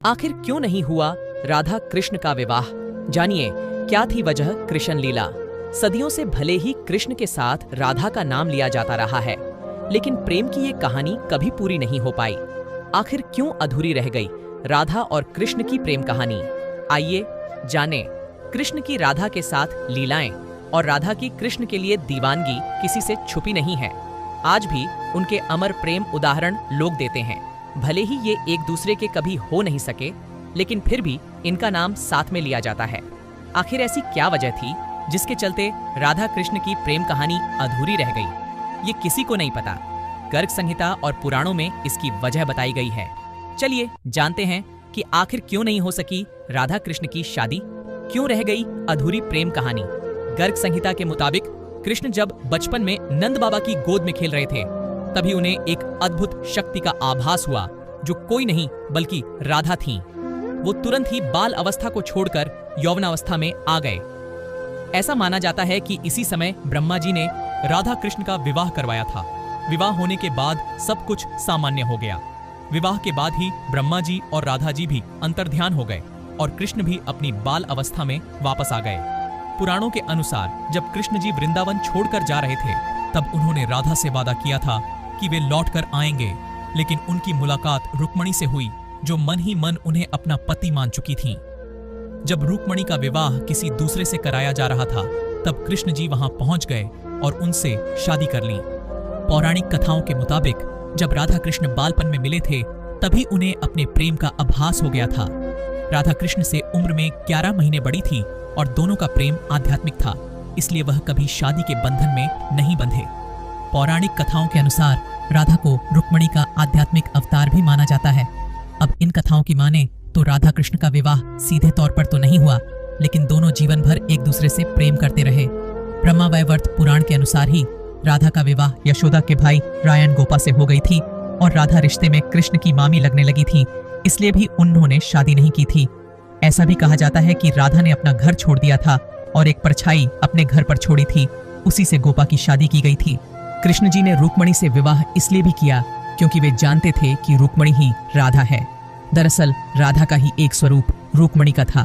आखिर क्यों नहीं हुआ राधा कृष्ण का विवाह? जानिए क्या थी वजह कृष्ण लीला। सदियों से भले ही कृष्ण के साथ राधा का नाम लिया जाता रहा है, लेकिन प्रेम की ये कहानी कभी पूरी नहीं हो पाई। आखिर क्यों अधूरी रह गई राधा और कृष्ण की प्रेम कहानी? आइए जानें कृष्ण की राधा के साथ लीलाएं और राधा की कृष्ण के लिए दीवानगी किसी से छुपी नहीं है। आज भी उनके अमर प्रेम उदाहरण लोग देते हैं। भले ही ये एक दूसरे के कभी हो नहीं सके, लेकिन फिर भी इनका नाम साथ में लिया जाता है। आखिर ऐसी क्या वजह थी जिसके चलते राधा कृष्ण की प्रेम कहानी अधूरी रह गई? ये किसी को नहीं पता। गर्ग संहिता और पुराणों में इसकी वजह बताई गई है। चलिए जानते हैं कि आखिर क्यों नहीं हो सकी राधा कृष्ण की शादी, क्यों रह गई अधूरी प्रेम कहानी। गर्ग संहिता के मुताबिक कृष्ण जब बचपन में नंद बाबा की गोद में खेल रहे थे, तभी उन्हें एक अद्भुत शक्ति का आभास हुआ, जो कोई नहीं बल्कि राधा थीं। वो तुरंत ही बाल अवस्था को छोड़कर यौवनावस्था में आ गए। ऐसा माना जाता है कि इसी समय ब्रह्मा जी ने राधा कृष्ण का विवाह करवाया था। विवाह होने के बाद सब कुछ सामान्य हो गया। विवाह के बाद ही ब्रह्मा जी और राधा जी भी अंतर्ध्यान हो गए और कृष्ण भी अपनी बाल अवस्था में वापस आ गए। पुराणों के अनुसार जब कृष्ण जी वृंदावन छोड़कर जा रहे थे, तब उन्होंने राधा से वादा किया था कि वे लौटकर आएंगे, लेकिन उनकी मुलाकात रुक्मणी से हुई, जो मन ही मन उन्हें अपना पति मान चुकी थीं। जब रुक्मणी का विवाह किसी दूसरे से कराया जा रहा था, तब कृष्ण जी वहां पहुंच गए और उनसे शादी कर ली। पौराणिक कथाओं के मुताबिक जब राधा कृष्ण बालपन में मिले थे, तभी उन्हें अपने प्रेम का आभास हो गया था। राधा कृष्ण से उम्र में 11 महीने बड़ी थी और दोनों का प्रेम आध्यात्मिक था, इसलिए वह कभी शादी के बंधन में नहीं बंधे। पौराणिक कथाओं के अनुसार राधा को रुक्मणी का आध्यात्मिक अवतार भी माना जाता है। अब इन कथाओं की माने तो राधा कृष्ण का विवाह सीधे तौर पर तो नहीं हुआ, लेकिन दोनों जीवन भर एक दूसरे से प्रेम करते रहे। ब्रह्मावैवर्त पुराण के अनुसार ही राधा का विवाह यशोदा के भाई रायन गोपा से हो गई थी और राधा रिश्ते में कृष्ण की मामी लगने लगी थी, इसलिए भी उन्होंने शादी नहीं की थी। ऐसा भी कहा जाता है कि राधा ने अपना घर छोड़ दिया था और एक परछाई अपने घर पर छोड़ी थी, उसी से गोपा की शादी की गई थी। कृष्ण जी ने रुक्मणी से विवाह इसलिए भी किया क्योंकि वे जानते थे कि रुक्मणी ही राधा है। दरअसल राधा का ही एक स्वरूप रुक्मणी का था।